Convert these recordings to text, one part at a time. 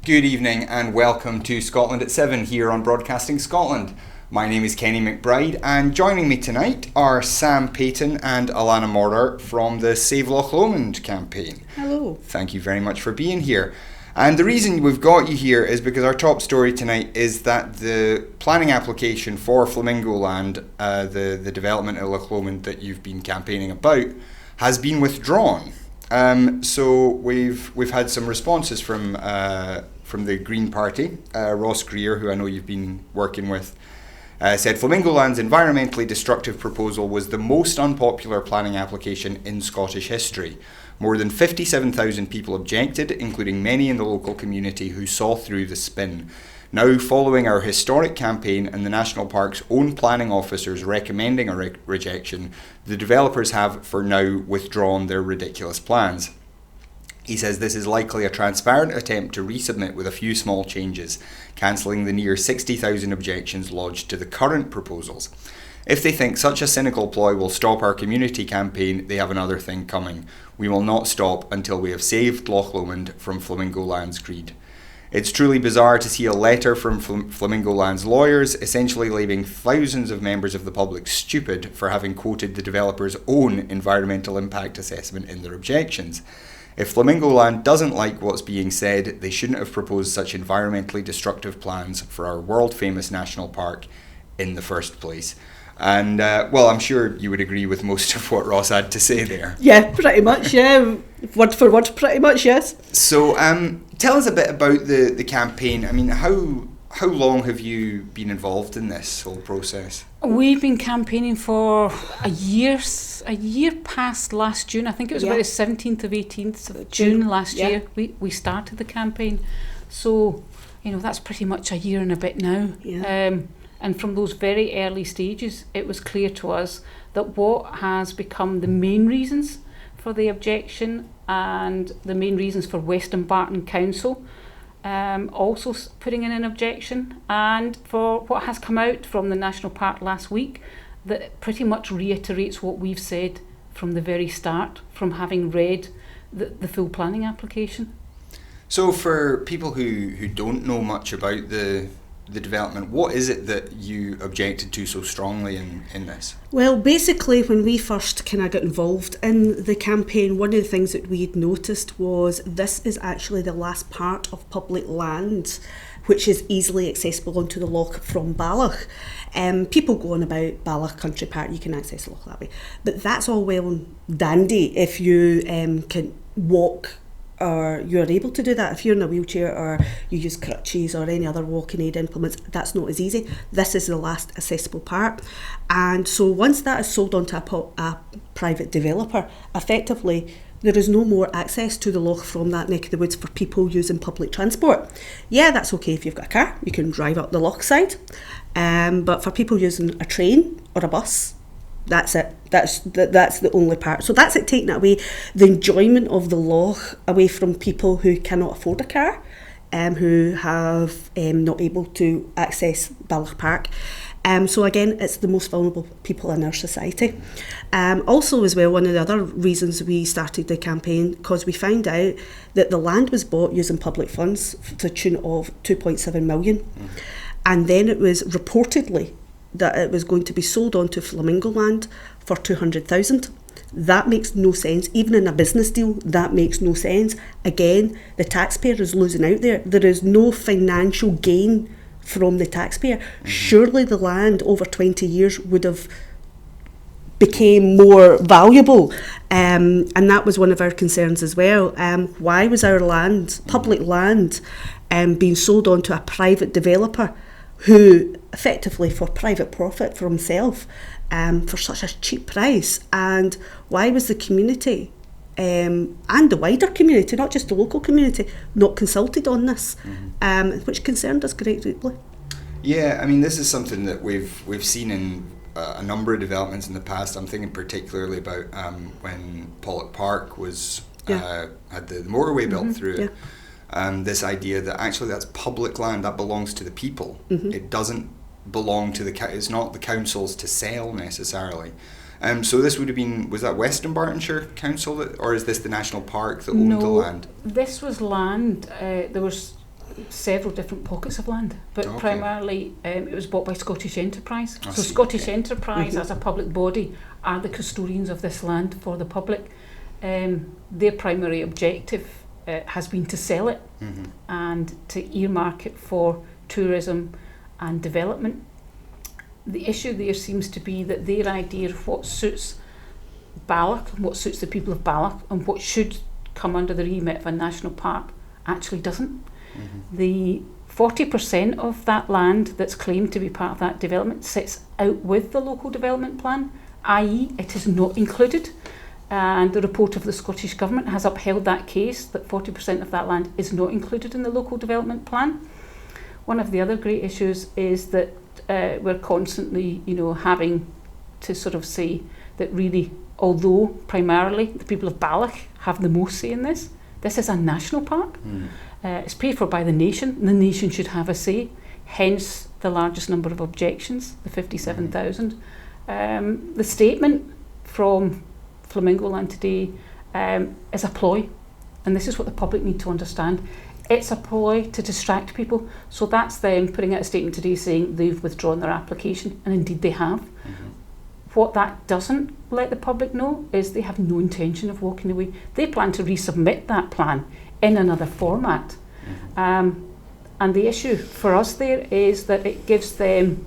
Good evening and welcome to Scotland at 7 here on Broadcasting Scotland. My name is Kenny McBride and joining me tonight are Sam Payton and Alana Morer from the Save Loch Lomond campaign. Hello. Thank you very much for being here. And the reason we've got you here is because our top story tonight is that the planning application for Flamingo Land, the development of Loch Lomond that you've been campaigning about, has been withdrawn. So we've had some responses from the Green Party. Ross Greer, who I know you've been working with, said Flamingo Land's environmentally destructive proposal was the most unpopular planning application in Scottish history. More than 57,000 people objected, including many in the local community who saw through the spin. Now, following our historic campaign and the National Park's own planning officers recommending a rejection, the developers have, for now, withdrawn their ridiculous plans. He says this is likely a transparent attempt to resubmit with a few small changes, cancelling the near 60,000 objections lodged to the current proposals. If they think such a cynical ploy will stop our community campaign, they have another thing coming. We will not stop until we have saved Loch Lomond from Flamingo Land's greed. It's truly bizarre to see a letter from Flamingo Land's lawyers essentially labelling thousands of members of the public stupid for having quoted the developer's own environmental impact assessment in their objections. If Flamingo Land doesn't like what's being said, they shouldn't have proposed such environmentally destructive plans for our world-famous national park in the first place. And, I'm sure you would agree with most of what Ross had to say there. Yeah, pretty much, yeah. Word for word, pretty much, yes. So, tell us a bit about the campaign. I mean, how long have you been involved in this whole process? We've been campaigning for a year past last June. I think it was about the 17th of 18th of June last year. We started the campaign. So, that's pretty much a year and a bit now. Yeah. And from those very early stages, it was clear to us that what has become the main reasons for the objection and the main reasons for Westonbarton Council also putting in an objection, and for what has come out from the National Park last week, that pretty much reiterates what we've said from the very start, from having read the full planning application. So for people who don't know much about the development, what is it that you objected to so strongly in this? Well, basically, when we first kind of got involved in the campaign, one of the things that we'd noticed was this is actually the last part of public land which is easily accessible onto the loch from Balloch. People go on about Balloch Country Park, you can access the loch that way. But that's all well and dandy if you can walk, or you're able to do that. If you're in a wheelchair or you use crutches or any other walking aid implements, that's not as easy. This is the last accessible part. And so once that is sold onto a private developer, effectively there is no more access to the loch from that neck of the woods for people using public transport. Yeah, that's okay if you've got a car, you can drive up the loch side. But for people using a train or a bus, that's it. That's the only part. So that's it, taking it away, the enjoyment of the loch away from people who cannot afford a car, who have not able to access Balloch Park. So again, it's the most vulnerable people in our society. Also as well, one of the other reasons we started the campaign, because we found out that the land was bought using public funds to the tune of 2.7 million. And then it was reportedly that it was going to be sold on to Flamingo Land for 200,000. That makes no sense. Even in a business deal, that makes no sense. Again, the taxpayer is losing out there. There is no financial gain from the taxpayer. Surely the land over 20 years would have became more valuable, and that was one of our concerns as well. Why was our land, public land, being sold on to a private developer who effectively for private profit for himself, for such a cheap price? And why was the community and the wider community, not just the local community, not consulted on this, which concerned us greatly? Yeah, I mean, this is something that we've seen in a number of developments in the past. I'm thinking particularly about when Pollok Park was had the motorway built through it. This idea that actually that's public land, that belongs to the people. It doesn't belong to it's not the councils to sell necessarily. So this would have been, was that Westonbartonshire Council, or is this the National Park that owned the land? This was land. There was several different pockets of land, but Okay. primarily it was bought by Scottish Enterprise. I So see, Scottish okay. Enterprise, as a public body, are the custodians of this land for the public. Their primary objective has been to sell it Mhm. and to earmark it for tourism and development. The issue there seems to be that their idea of what suits Balloch, what suits the people of Balloch, and what should come under the remit of a national park actually doesn't. Mhm. The 40% of that land that's claimed to be part of that development sits out with the local development plan, i.e. it is not included. And the report of the Scottish Government has upheld that case, that 40% of that land is not included in the local development plan. One of the other great issues is that we're constantly, having to sort of say that really, although primarily the people of Balloch have the most say in this, this is a national park. Mhm. It's paid for by the nation. The nation should have a say, hence the largest number of objections, the 57,000. The statement from Flamingo Land today is a ploy, and this is what the public need to understand. It's a ploy to distract people. So that's them putting out a statement today saying they've withdrawn their application, and indeed they have. Mhm. What that doesn't let the public know is they have no intention of walking away. They plan to resubmit that plan in another format. And the issue for us there is that it gives them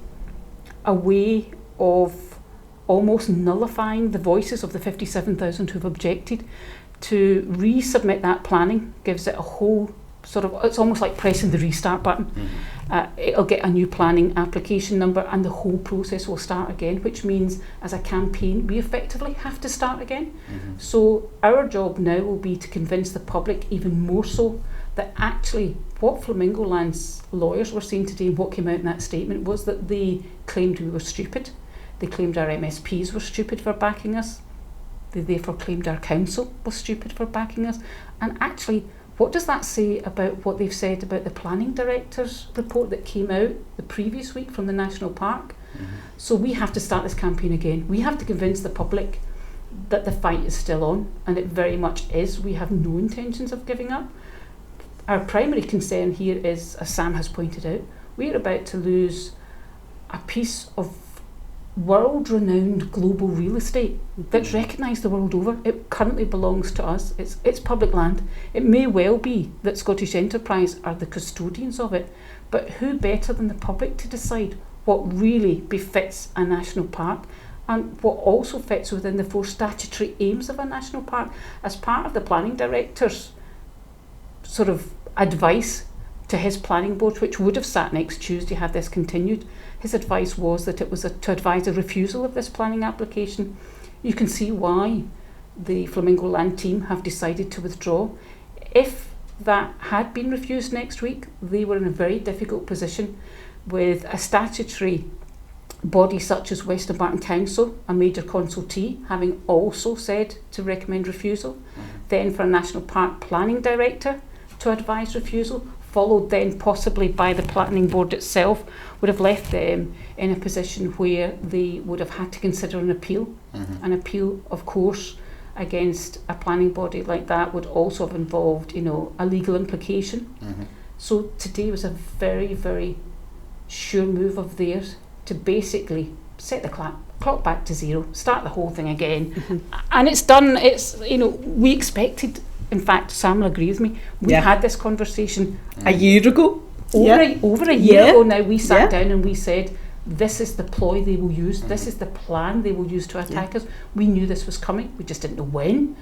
a way of almost nullifying the voices of the 57,000 who've objected. To resubmit that planning gives it a whole sort of, it's almost like pressing the restart button. Mhm. It'll get a new planning application number and the whole process will start again, which means as a campaign we effectively have to start again. Mhm. So our job now will be to convince the public even more so that actually what Flamingo Land's lawyers were saying today and what came out in that statement was that they claimed we were stupid. They claimed our MSPs were stupid for backing us. They therefore claimed our council was stupid for backing us. And actually, what does that say about what they've said about the planning director's report that came out the previous week from the National Park? Mhm. So we have to start this campaign again. We have to convince the public that the fight is still on, and it very much is. We have no intentions of giving up. Our primary concern here is, as Sam has pointed out, we're about to lose a piece of world-renowned global real estate that's recognised the world over. It currently belongs to us. It's public land. It may well be that Scottish Enterprise are the custodians of it, but who better than the public to decide what really befits a national park and what also fits within the 4 statutory aims of a national park? As part of the planning director's sort of advice to his planning board, which would have sat next Tuesday had this continued, his advice was that it was to advise a refusal of this planning application. You can see why the Flamingo Land team have decided to withdraw. If that had been refused next week, they were in a very difficult position with a statutory body such as Western Barton Council, a major consultee, having also said to recommend refusal. Then for a National Park Planning Director to advise refusal, followed then possibly by the planning board itself, would have left them in a position where they would have had to consider an appeal. Mhm. An appeal, of course, against a planning body like that would also have involved, a legal implication. Mhm. So today was a very, very sure move of theirs to basically set the clock back to zero, start the whole thing again. And it's done. We expected, in fact, Sam will agree with me, we Yeah. had this conversation A year ago. over a year Yeah. ago now. We sat Yeah. down and we said, this is the ploy they will use, this is the plan they will use to attack us. We knew this was coming, we just didn't know when.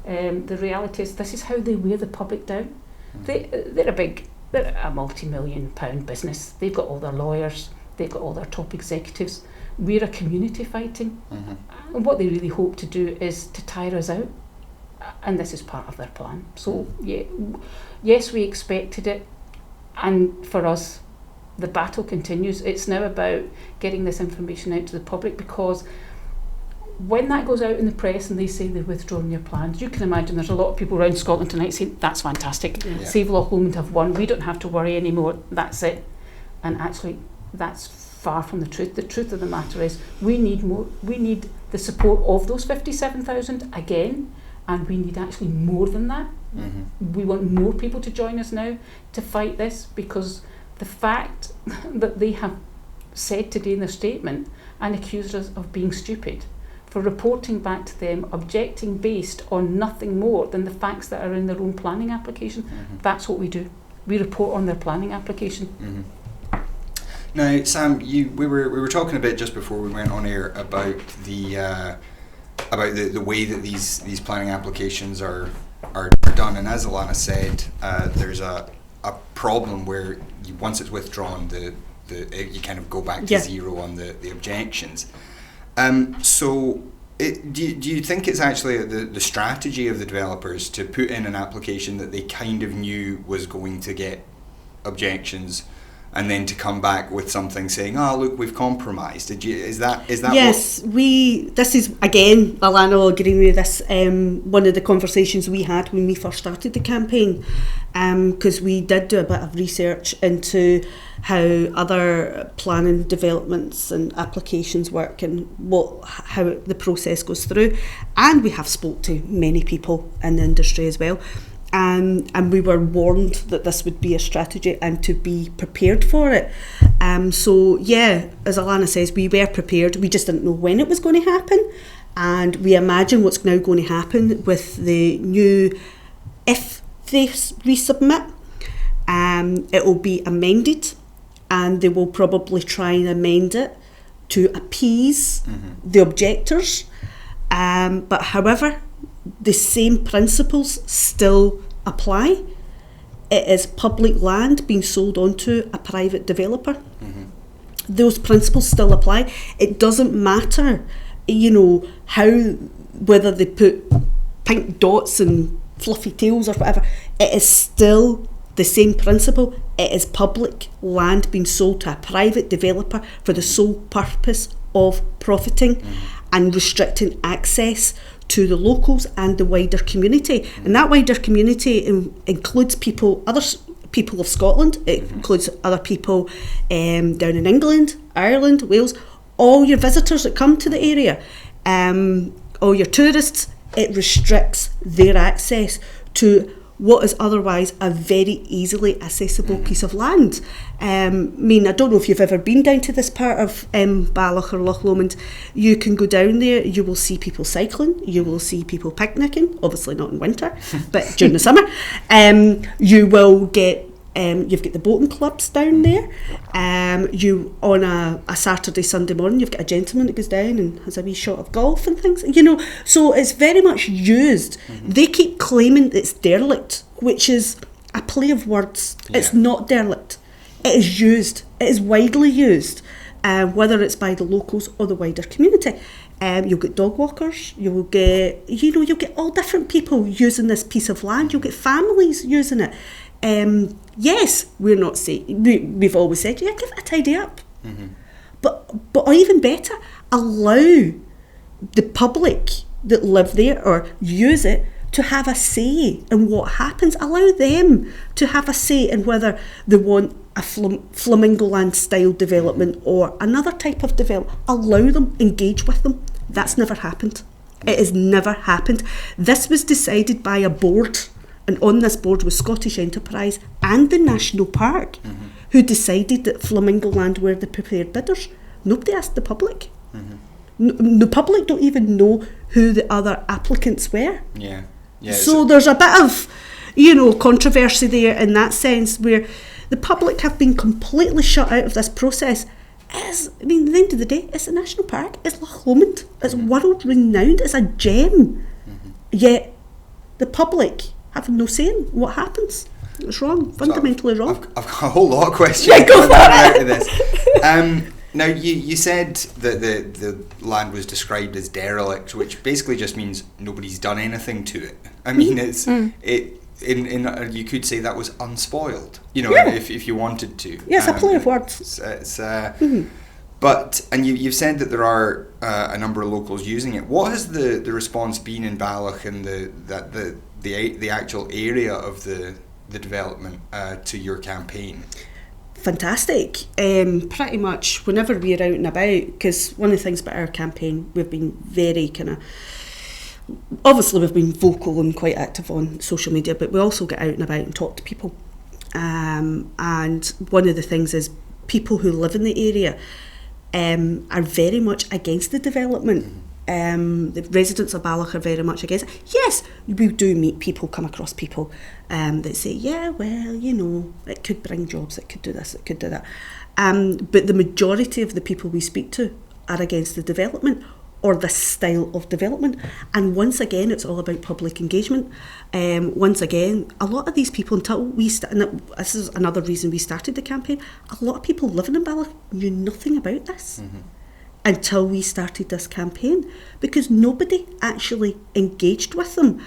The reality is this is how they wear the public down. They're a multi-million-pound business. They've got all their lawyers, they've got all their top executives. We're a community fighting, and what they really hope to do is to tire us out, and this is part of their plan. So yes, we expected it, and for us the battle continues. It's now about getting this information out to the public, because when that goes out in the press and they say they've withdrawn their plans, you can imagine there's a lot of people around Scotland tonight saying that's fantastic, Yeah. Save Loch Lomond have won, we don't have to worry anymore, that's it. And actually that's far from the truth. The truth of the matter is we need the support of those 57,000 again, and we need actually more than that. We want more people to join us now to fight this, because the fact that they have said today in their statement and accused us of being stupid for reporting back to them, objecting based on nothing more than the facts that are in their own planning application. That's what we do. We report on their planning application. Now, Sam, we were talking a bit just before we went on air about the way that these planning applications are done, and as Alana said, there's a problem where once it's withdrawn, you kind of go back to zero on the objections. So do you think it's actually the strategy of the developers to put in an application that they kind of knew was going to get objections, and then to come back with something saying, "Oh, look, we've compromised"? Is that? Yes, this is, again, Alana will agree with this, one of the conversations we had when we first started the campaign, because we did do a bit of research into how other planning developments and applications work and how the process goes through, and we have spoke to many people in the industry as well. And we were warned that this would be a strategy and to be prepared for it. So yeah, as Alana says, we were prepared. We just didn't know when it was going to happen. And we imagine what's now going to happen with the new, if they resubmit, it will be amended, and they will probably try and amend it to appease the objectors. But however, the same principles still apply. It is public land being sold onto a private developer. Those principles still apply. It doesn't matter, whether they put pink dots and fluffy tails or whatever. It is still the same principle. It is public land being sold to a private developer for the sole purpose of profiting and restricting access to the locals and the wider community. And that wider community includes other people of Scotland. It includes other people down in England, Ireland, Wales, all your visitors that come to the area, all your tourists. It restricts their access to what is otherwise a very easily accessible piece of land. I don't know if you've ever been down to this part of Balloch or Loch Lomond. You can go down there, you will see people cycling, you will see people picnicking, obviously not in winter, but during the summer. You will get, you've got the boating clubs down there. You on a Saturday, Sunday morning, you've got a gentleman that goes down and has a wee shot of golf and things, so it's very much used. They keep claiming it's derelict, which is a play of words. It's not derelict. It is used. It is widely used, whether it's by the locals or the wider community. You'll get dog walkers, you'll get all different people using this piece of land, you'll get families using it. Yes, we're not saying, we've always said, give it a tidy up. But even better, allow the public that live there or use it to have a say in what happens. Allow them to have a say in whether they want a Flamingo Land style development or another type of development. Allow them, engage with them. That's never happened. It has never happened. This was decided by a board, and on this board was Scottish Enterprise and the National Park, who decided that Flamingo Land were the preferred bidders. Nobody asked the public. The public don't even know who the other applicants were. So there's a bit of, controversy there in that sense, where the public have been completely shut out of this process. At the end of the day, it's a national park. It's Loch Lomond. It's world renowned. It's a gem. Yet the public have no say in what happens. It's wrong, fundamentally wrong. I've got a whole lot of questions. Go for it. This. Now, you said that the land was described as derelict, which basically just means nobody's done anything to it. You could say that was unspoiled, if you wanted to. Yes, a play of words. But you've said that there are a number of locals using it. What has the response been in Balloch and the actual area of the development to your campaign? Fantastic. Pretty much whenever we're out and about, because one of the things about our campaign, we've been very kind of, obviously we've been vocal and quite active on social media, but we also get out and about and talk to people. And one of the things is people who live in the area are very much against the development. The residents of Balloch are very much against it. Yes, we do meet people, come across people that say, yeah, well, you know, it could bring jobs, it could do this, it could do that. But the majority of the people we speak to are against the development or this style of development. And once again, it's all about public engagement. Once again, a lot of these people, until and this is another reason we started the campaign, a lot of people living in Balloch knew nothing about this until we started this campaign, because nobody actually engaged with them.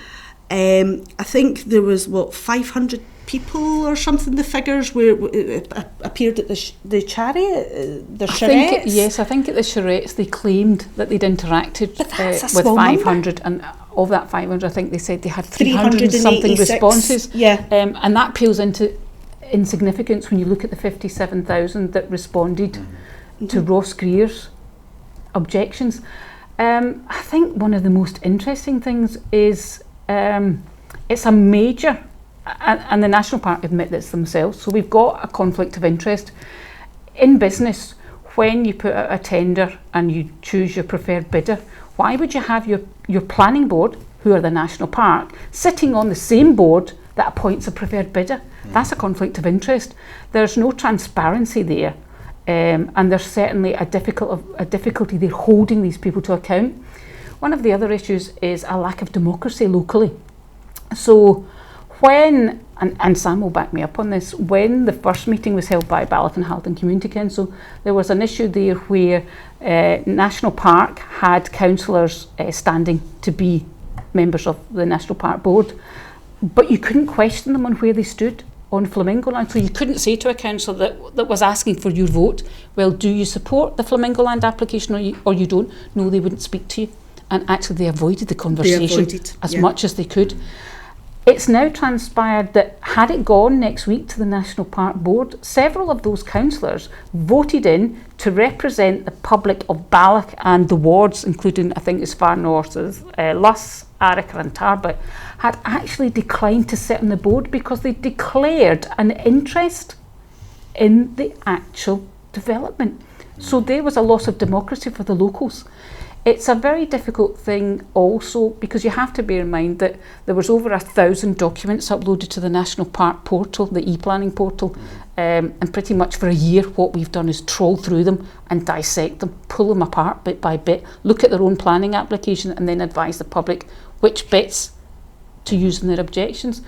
I think there was, 500 people or something, the figures where it appeared at the chariot, the charrettes. I think at the charrettes they claimed that they'd interacted with 500 number. And of that 500 I think they said they had 300 and something responses. And that pales into insignificance when you look at the 57,000 that responded to Ross Greer's objections. I think one of the most interesting things is it's a major, and the National Park admit this themselves, so we've got a conflict of interest. In business, when you put out a tender and you choose your preferred bidder, why would you have your planning board, who are the National Park, sitting on the same board that appoints a preferred bidder? That's a conflict of interest. There's no transparency there, and there's certainly a difficulty there holding these people to account. One of the other issues is a lack of democracy locally. So when, and Sam will back me up on this, when the first meeting was held by Balloch and Halton Community Council, there was an issue there where National Park had councillors standing to be members of the National Park Board, but you couldn't question them on where they stood on Flamingo Land. So you couldn't say to a councillor that was asking for your vote, well, do you support the Flamingo Land application or you don't? No, they wouldn't speak to you. And actually they avoided the conversation as much as they could. It's now transpired that had it gone next week to the National Park Board, several of those councillors voted in to represent the public of Balloch and the wards, including I think as far north as Luss, Arica and Tarbert, had actually declined to sit on the board because they declared an interest in the actual development. So there was a loss of democracy for the locals. It's a very difficult thing also because you have to bear in mind that there was over 1,000 documents uploaded to the National Park portal, the e-planning portal, and pretty much for a year what we've done is troll through them and dissect them, pull them apart bit by bit, look at their own planning application and then advise the public which bits to use in their objections.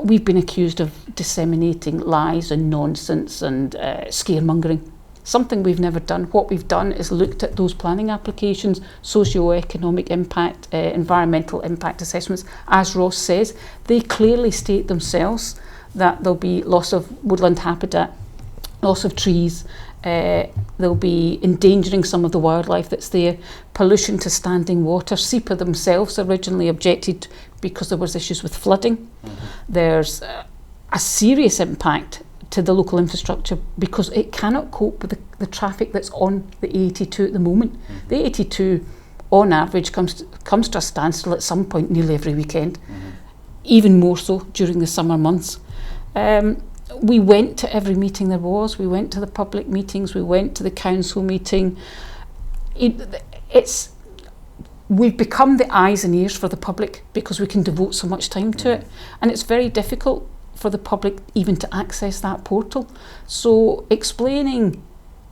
We've been accused of disseminating lies and nonsense and scaremongering. Something we've never done. What we've done is looked at those planning applications, socio-economic impact, environmental impact assessments. As Ross says, they clearly state themselves that there'll be loss of woodland habitat, loss of trees, there'll be endangering some of the wildlife that's there, pollution to standing water. SEPA themselves originally objected because there was issues with flooding. There's a serious impact to the local infrastructure because it cannot cope with the traffic that's on the A82 at the moment. The A82 on average comes to a standstill at some point nearly every weekend, even more so during the summer months. We went to every meeting there was, we went to the public meetings, we went to the council meeting. We've become the eyes and ears for the public because we can devote so much time to it, and it's very difficult for the public even to access that portal. So explaining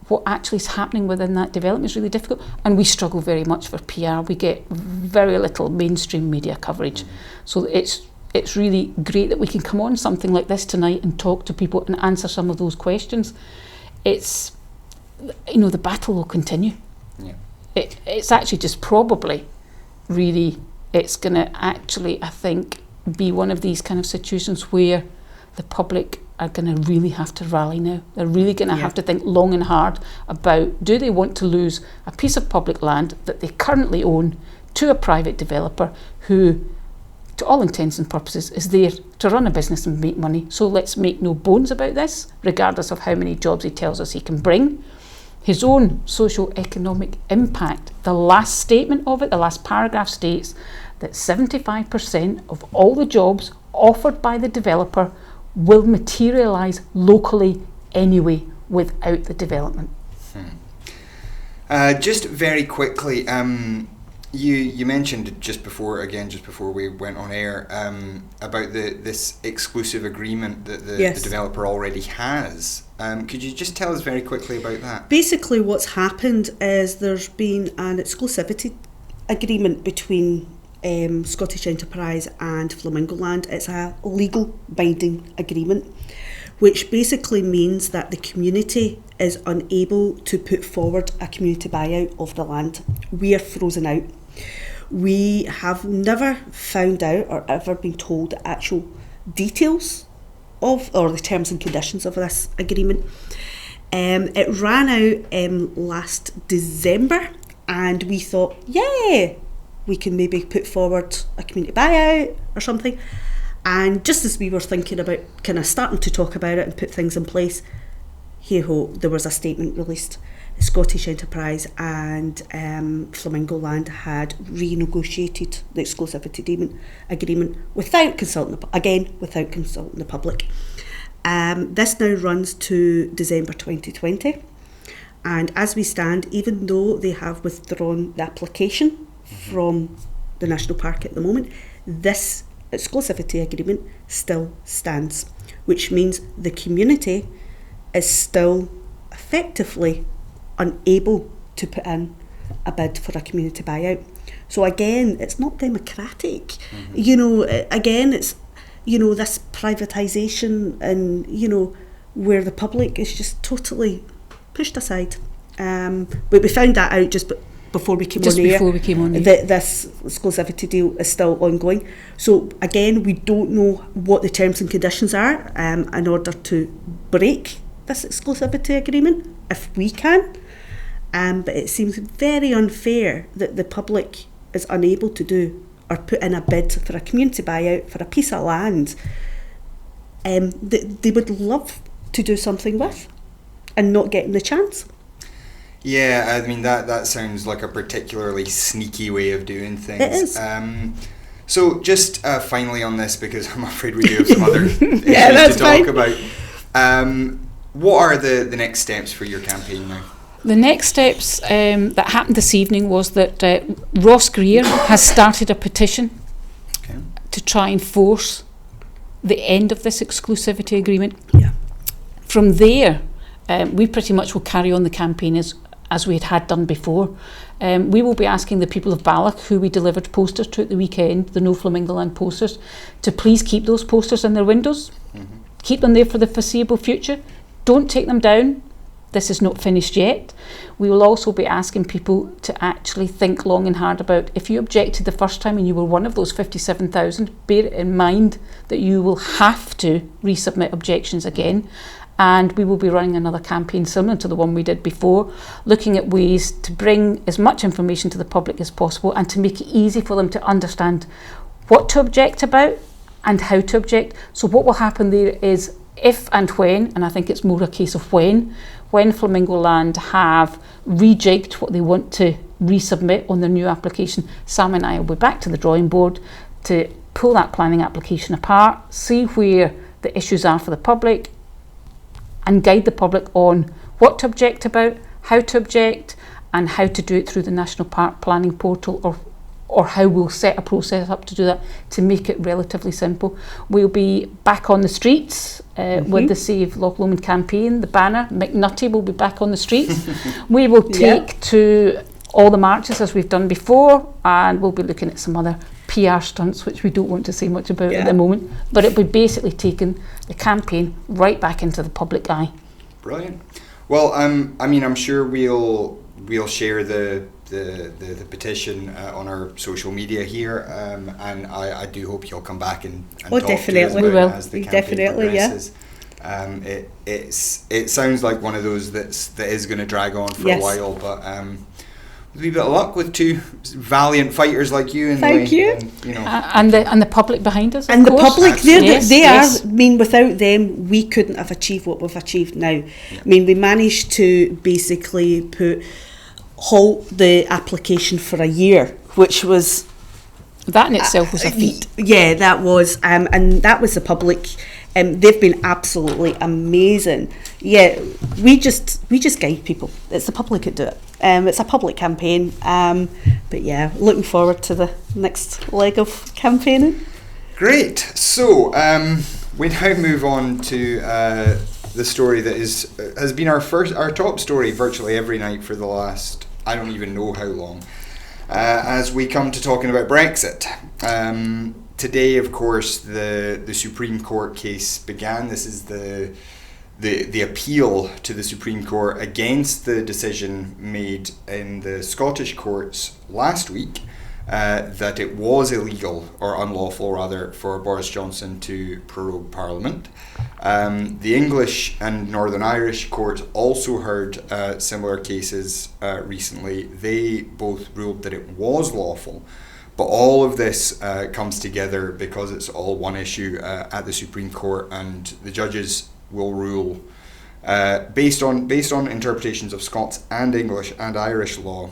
what actually is happening within that development is really difficult, and we struggle very much for PR. We get very little mainstream media coverage. So it's really great that we can come on something like this tonight and talk to people and answer some of those questions. It's, the battle will continue. It's actually just probably really, it's going to actually, I think, be one of these kind of situations where the public are going to really have to rally now. They're really going to have to think long and hard about, do they want to lose a piece of public land that they currently own to a private developer who, to all intents and purposes, is there to run a business and make money. So let's make no bones about this, regardless of how many jobs he tells us he can bring. his own socio-economic impact, the last statement of it, the last paragraph states that 75% of all the jobs offered by the developer will materialise locally anyway without the development. Just very quickly, you mentioned just before we went on air about this exclusive agreement that the developer already has. Could you just tell us very quickly about that? Basically, what's happened is there's been an exclusivity agreement between Scottish Enterprise and Flamingo Land. It's a legal binding agreement, which basically means that the community is unable to put forward a community buyout of the land. We are frozen out. We have never found out or ever been told the actual details of or the terms and conditions of this agreement. It ran out last December, and we thought, we can maybe put forward a community buyout or something. And just as we were thinking about kind of starting to talk about it and put things in place, hey-ho, there was a statement released. Scottish Enterprise and Flamingo Land had renegotiated the exclusivity agreement without consulting the public. This now runs to December 2020, and as we stand, even though they have withdrawn the application from the National Park at the moment, this exclusivity agreement still stands, which means the community is still effectively unable to put in a bid for a community buyout. So again, it's not democratic. Again, it's this privatisation and where the public is just totally pushed aside. But we found that out just before we came on air. That this exclusivity deal is still ongoing. So again, we don't know what the terms and conditions are in order to break this exclusivity agreement, if we can. But it seems very unfair that the public is unable to do or put in a bid for a community buyout for a piece of land that they would love to do something with and not getting the chance. Yeah, I mean that sounds like a particularly sneaky way of doing things. It is. So just finally on this, because I'm afraid we do have some other issues to talk about. What are the next steps for your campaign now? The next steps that happened this evening was that Ross Greer has started a petition to try and force the end of this exclusivity agreement. Yeah. From there, we pretty much will carry on the campaign as we had done before. We will be asking the people of Balloch, who we delivered posters to at the weekend, the No Flamingo Land posters, to please keep those posters in their windows. Mm-hmm. Keep them there for the foreseeable future. Don't take them down. This is not finished yet. We will also be asking people to actually think long and hard about, if you objected the first time and you were one of those 57,000, bear in mind that you will have to resubmit objections again. And we will be running another campaign similar to the one we did before, looking at ways to bring as much information to the public as possible and to make it easy for them to understand what to object about and how to object. So what will happen there is, if and when, and I think it's more a case of when Flamingo Land have rejigged what they want to resubmit on their new application, Sam and I will be back to the drawing board to pull that planning application apart, see where the issues are for the public, and guide the public on what to object about, how to object, and how to do it through the National Park Planning Portal, or how we'll set a process up to do that to make it relatively simple. We'll be back on the streets with the Save Loch Lomond campaign, the banner. McNutty will be back on the streets. We will take to all the marches as we've done before, and we'll be looking at some other PR stunts, which we don't want to say much about at the moment. But it'll be basically taking the campaign right back into the public eye. Brilliant. Well, I mean, I'm sure we'll share the petition on our social media here, and I do hope you'll come back and talk definitely. to us about We will. it as the campaign progresses. It sounds like one of those that is going to drag on for a while, but a wee bit of luck with two valiant fighters like you. And Thank you. And the public behind us, of And the course. public, Yes, they yes. are. I mean, without them, we couldn't have achieved what we've achieved now. I mean, we managed to basically halt the application for a year, which was That in itself was a feat. Yeah, that was, and that was the public. They've been absolutely amazing. Yeah, we just guide people. It's the public that do it. It's a public campaign. But yeah, looking forward to the next leg of campaigning. Great. So we now move on to the story that has been our top story virtually every night for the last, I don't even know how long, as we come to talking about Brexit. Today, of course, the Supreme Court case began. This is the appeal to the Supreme Court against the decision made in the Scottish courts last week that it was illegal, or unlawful rather, for Boris Johnson to prorogue Parliament. The English and Northern Irish courts also heard similar cases recently. They both ruled that it was lawful. But all of this comes together because it's all one issue at the Supreme Court, and the judges will rule based on interpretations of Scots and English and Irish law.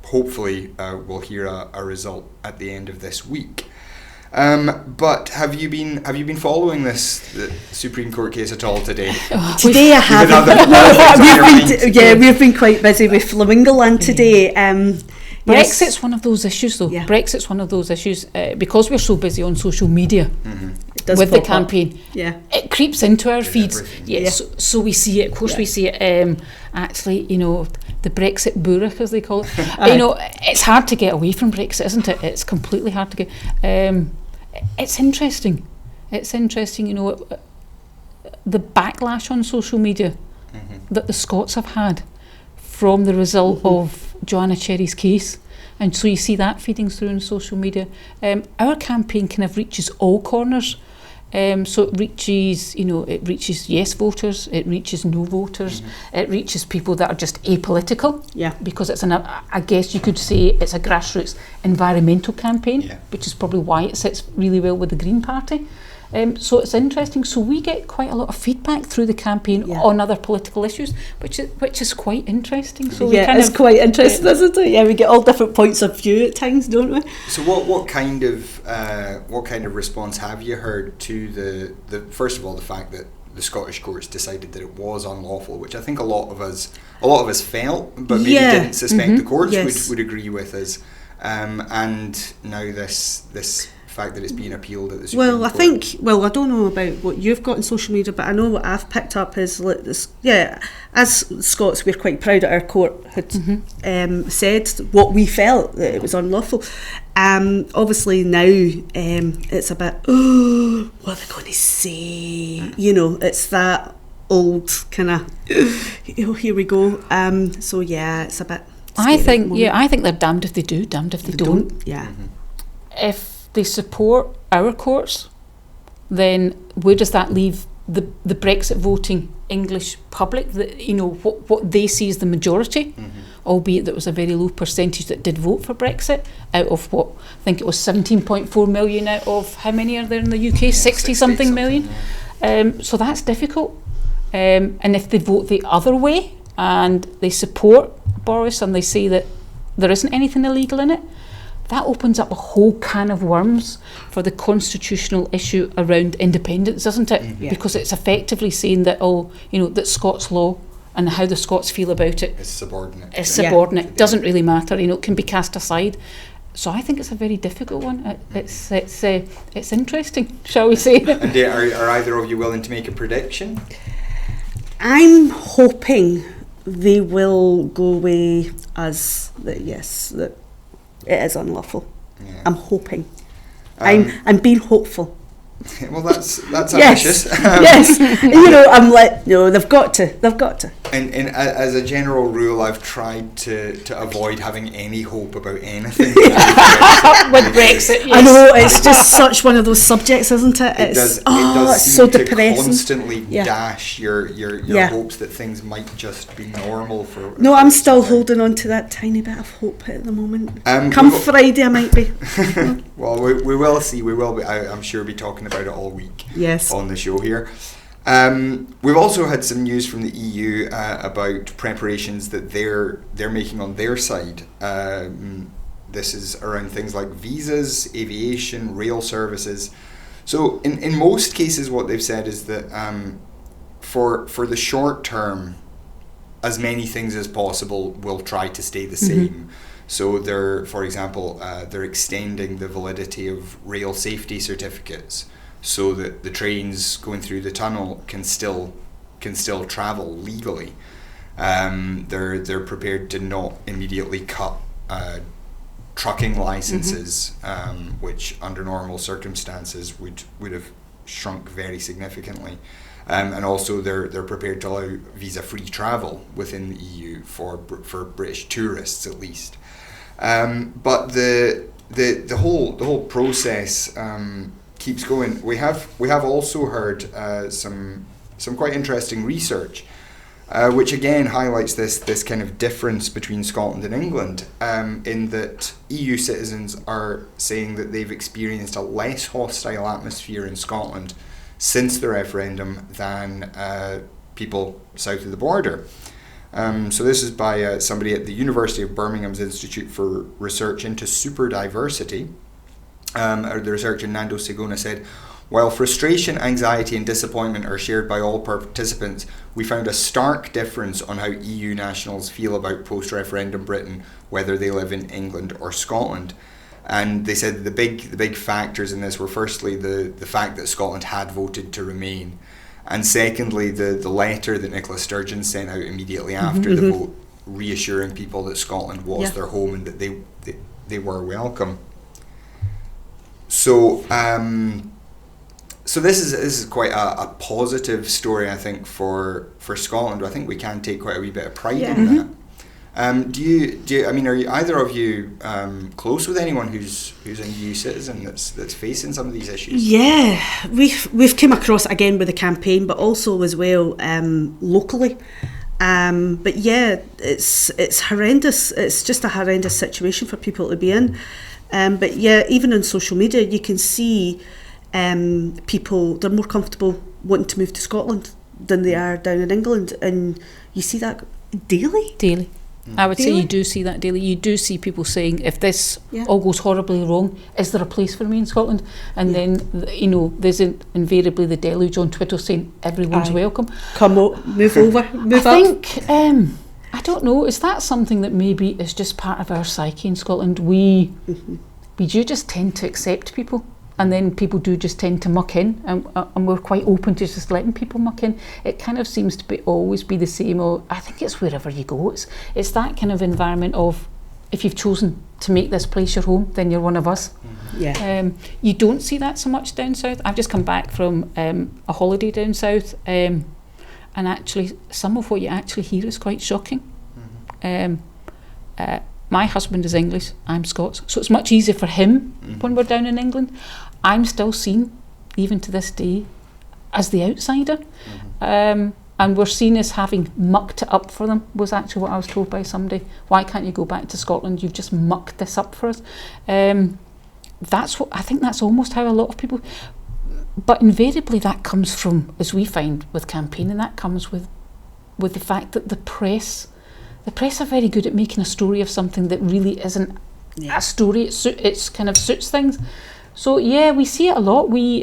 Hopefully, we'll hear a result at the end of this week. But have you been following the Supreme Court case at all today? Today I haven't. We've been quite busy with Flamingoland today. Brexit's one of those issues, though. Yeah. Brexit's one of those issues because we're so busy on social media with the campaign. Yeah, it creeps into our feeds. Everything. Yeah, so we see it. Of course, we see it. Actually, the Brexit bourach, as they call it. It's hard to get away from Brexit, isn't it? It's completely hard to get. It's interesting. It's interesting. The backlash on social media that the Scots have had from the result of Joanna Cherry's case, and so you see that feeding through in social media. Our campaign kind of reaches all corners, so it reaches yes voters, it reaches no voters, it reaches people that are just apolitical. Yeah, because it's I guess you could say it's a grassroots environmental campaign, which is probably why it sits really well with the Green Party. So it's interesting. So we get quite a lot of feedback through the campaign on other political issues, which is quite interesting. So it's quite interesting, isn't it? Yeah, we get all different points of view at times, don't we? So what kind of response have you heard to the first of all, the fact that the Scottish courts decided that it was unlawful, which I think a lot of us felt, but maybe didn't suspect the courts would agree with us, and now this fact that it's being appealed at the Supreme Court. I don't know about what you've got on social media, but I know what I've picked up is like this. Yeah, as Scots, we're quite proud that our court had said what we felt, that it was unlawful. Obviously now it's a bit, what are they going to say? It's that old kind of, here we go. So yeah, it's a bit. I think they're damned if they do, damned if they don't. Yeah. If they support our courts, then where does that leave the Brexit voting English public? What they see as the majority, albeit that was a very low percentage that did vote for Brexit out of what I think it was 17.4 million out of how many are there in the UK? 60 something million. So that's difficult. And if they vote the other way and they support Boris and they say that there isn't anything illegal in it, that opens up a whole can of worms for the constitutional issue around independence, doesn't it? Because it's effectively saying that that Scots law and how the Scots feel about it is subordinate. Doesn't really matter. It can be cast aside. So I think it's a very difficult one. It's interesting, shall we say? And are either of you willing to make a prediction? I'm hoping they will go away as that it is unlawful. Yeah. I'm hoping. I'm being hopeful. Well, that's ambitious. Yes. I'm like, no, they've got to. And as a general rule, I've tried to avoid having any hope about anything. up with Brexit. Yes. I know, it's just such one of those subjects, isn't it? It does it's seem so to depressing. constantly Yeah. dash your Yeah. hopes that things might just be normal for. No, I'm still some time. holding on to that tiny bit of hope at the moment. We Come will- Friday, I might be. Well, we will see. We will be. I'm sure be talking about it all week Yes. on the show here. We've also had some news from the EU about preparations that they're making on their side. This is around things like visas, aviation, rail services. So in most cases, what they've said is that for the short term, as many things as possible will try to stay the same. So for example, they're extending the validity of rail safety certificates, so that the trains going through the tunnel can still travel legally. They're prepared to not immediately cut trucking licenses, which under normal circumstances would have shrunk very significantly. And also they're prepared to allow visa-free travel within the EU for British tourists at least. But the whole process keeps going. We have also heard some quite interesting research, which again highlights this kind of difference between Scotland and England, in that EU citizens are saying that they've experienced a less hostile atmosphere in Scotland since the referendum than people south of the border. So this is by somebody at the University of Birmingham's Institute for Research into Superdiversity. The researcher Nando Segona said, while frustration, anxiety and disappointment are shared by all participants, we found a stark difference on how EU nationals feel about post-referendum Britain, whether they live in England or Scotland. And they said the big factors in this were firstly the fact that Scotland had voted to remain, and secondly the letter that Nicola Sturgeon sent out immediately after the vote, reassuring people that Scotland was their home and that they were welcome. So this is quite a positive story, I think, for Scotland. I think we can take quite a wee bit of pride in that. Do you? I mean, are either of you close with anyone who's an EU citizen that's facing some of these issues? Yeah, we've come across it again with the campaign, but also as well locally. But yeah, it's horrendous. It's just a horrendous situation for people to be in. But yeah, even on social media, you can see people, they're more comfortable wanting to move to Scotland than they are down in England, and you see that daily. I would say Daily? you do see that daily. You do see people saying, if this Yeah. all goes horribly wrong, is there a place for me in Scotland? And then, there's invariably the deluge on Twitter saying everyone's Aye. welcome. Come on, move over, move I up. think, I don't know, is that something that maybe is just part of our psyche in Scotland? We do just tend to accept people, and then people do just tend to muck in, and we're quite open to just letting people muck in. It kind of seems to always be the same. Or I think it's wherever you go. It's that kind of environment of, if you've chosen to make this place your home, then you're one of us. Yeah. You don't see that so much down south. I've just come back from a holiday down south, and actually some of what you actually hear is quite shocking. My husband is English, I'm Scots, so it's much easier for him when we're down in England. I'm still seen, even to this day, as the outsider. And we're seen as having mucked it up for them, was actually what I was told by somebody. Why can't you go back to Scotland? You've just mucked this up for us. I think that's almost how a lot of people, but invariably that comes from, as we find with campaigning, that comes with the fact that the press are very good at making a story of something that really isn't a story. It's kind of suits things. So yeah, we see it a lot. We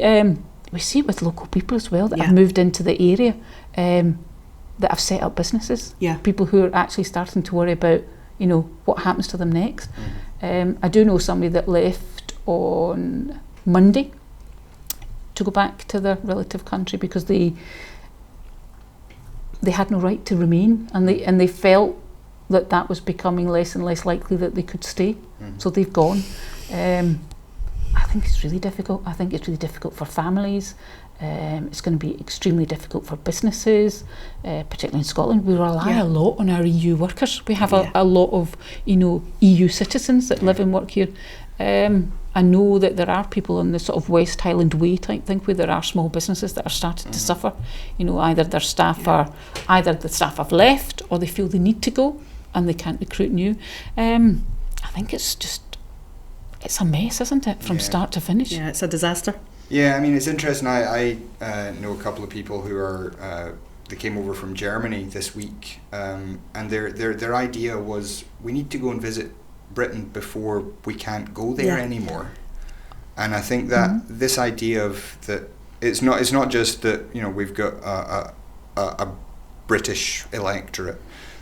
see it with local people as well that have moved into the area, that have set up businesses. Yeah. People who are actually starting to worry about, what happens to them next. I do know somebody that left on Monday to go back to their relative country because they had no right to remain, and they felt that was becoming less and less likely that they could stay. So they've gone. I think it's really difficult. I think it's really difficult for families. It's going to be extremely difficult for businesses, particularly in Scotland. We rely a lot on our EU workers. We have a lot of EU citizens that live and work here. I know that there are people in the sort of West Highland Way type thing where there are small businesses that are starting to suffer. You know, either their staff either the staff have left or they feel they need to go and they can't recruit new. I think it's a mess, isn't it, from start to finish? Yeah, it's a disaster. Yeah, I mean, it's interesting. I know a couple of people who are they came over from Germany this week, and their idea was, we need to go and visit Britain before we can't go there anymore. And I think that this idea of that it's not just that, you know, we've got a British electorate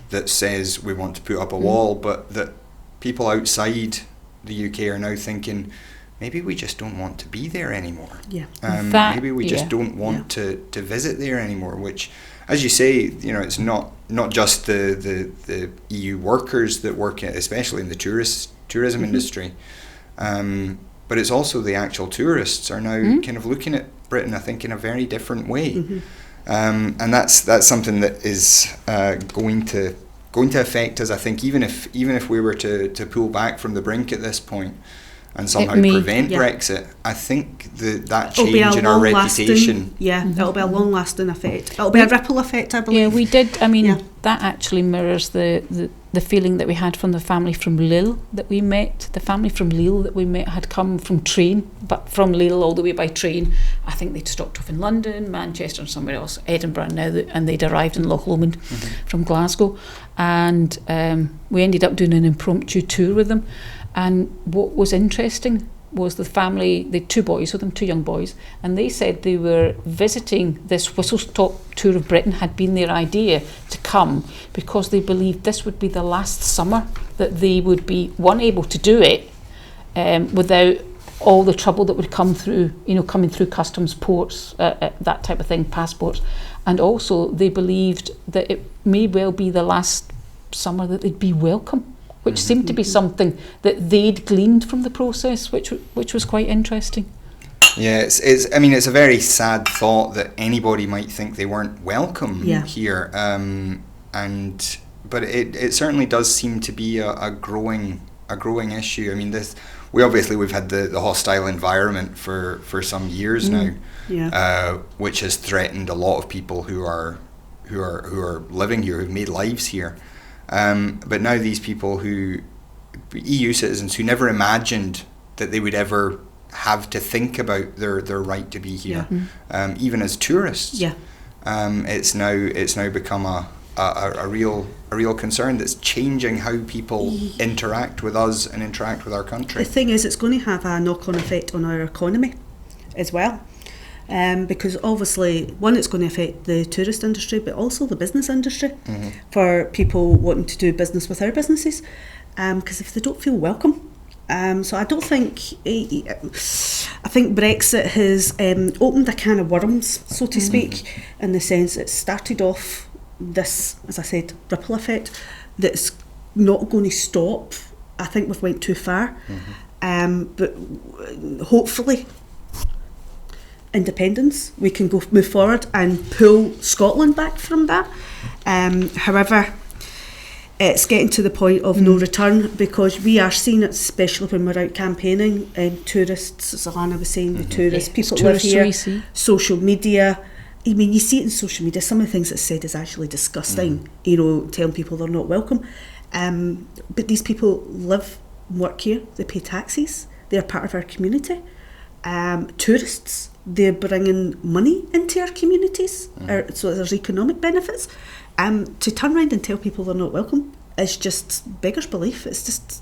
that says we want to put up a wall, but that people outside the UK are now thinking, maybe we just don't want to be there anymore. Yeah. Maybe we just don't want to visit there anymore, which, as you say, you know, it's not just the EU workers that work, especially in the tourism industry, but it's also the actual tourists are now kind of looking at Britain, I think, in a very different way. And that's something that is going to affect us, I think, even if we were to pull back from the brink at this point and somehow prevent Brexit, I think that change in our reputation. It'll be a long-lasting effect. It'll be a ripple effect, I believe. Yeah, we did. I mean, that actually mirrors the feeling that we had from the family from Lille that we met. The family from Lille that we met had come from train, but from Lille all the way by train. I think they'd stopped off in London, Manchester and somewhere else, Edinburgh now, and they'd arrived in Loch Lomond from Glasgow. And we ended up doing an impromptu tour with them. And what was interesting was the family, they had 2 boys with them, 2 young boys, and they said they were visiting this whistle-stop tour of Britain, had been their idea to come because they believed this would be the last summer that they would be, one, able to do it without all the trouble that would come through, you know, coming through customs, ports, that type of thing, passports. And also they believed that it may well be the last summer that they'd be welcome, which seemed to be something that they'd gleaned from the process, which was quite interesting. Yeah, it's a very sad thought that anybody might think they weren't welcome here, but it certainly does seem to be a growing issue. I mean, we've had the hostile environment for some years now, which has threatened a lot of people who are living here, who've made lives here. But now these people EU citizens who never imagined that they would ever have to think about their right to be here, even as tourists. It's now become a real concern that's changing how people interact with us and interact with our country. The thing is, it's going to have a knock-on effect on our economy as well. Because obviously, one, it's going to affect the tourist industry, but also the business industry for people wanting to do business with our businesses. Because if they don't feel welcome, so I don't think. I think Brexit has opened a can of worms, so to speak, in the sense it started off this, as I said, ripple effect that's not going to stop. I think we've went too far, but hopefully, independence, we can move forward and pull Scotland back from that. However, it's getting to the point of no return, because we are seeing it, especially when we're out campaigning, tourists, as Alana was saying, the tourists, people live here, social media. I mean, you see it in social media, some of the things that's said is actually disgusting, you know, telling people they're not welcome. But these people live, work here, they pay taxes, they're part of our community. Tourists, they're bringing money into our communities, so there's economic benefits. To turn around and tell people they're not welcome is just beggars belief. It's just,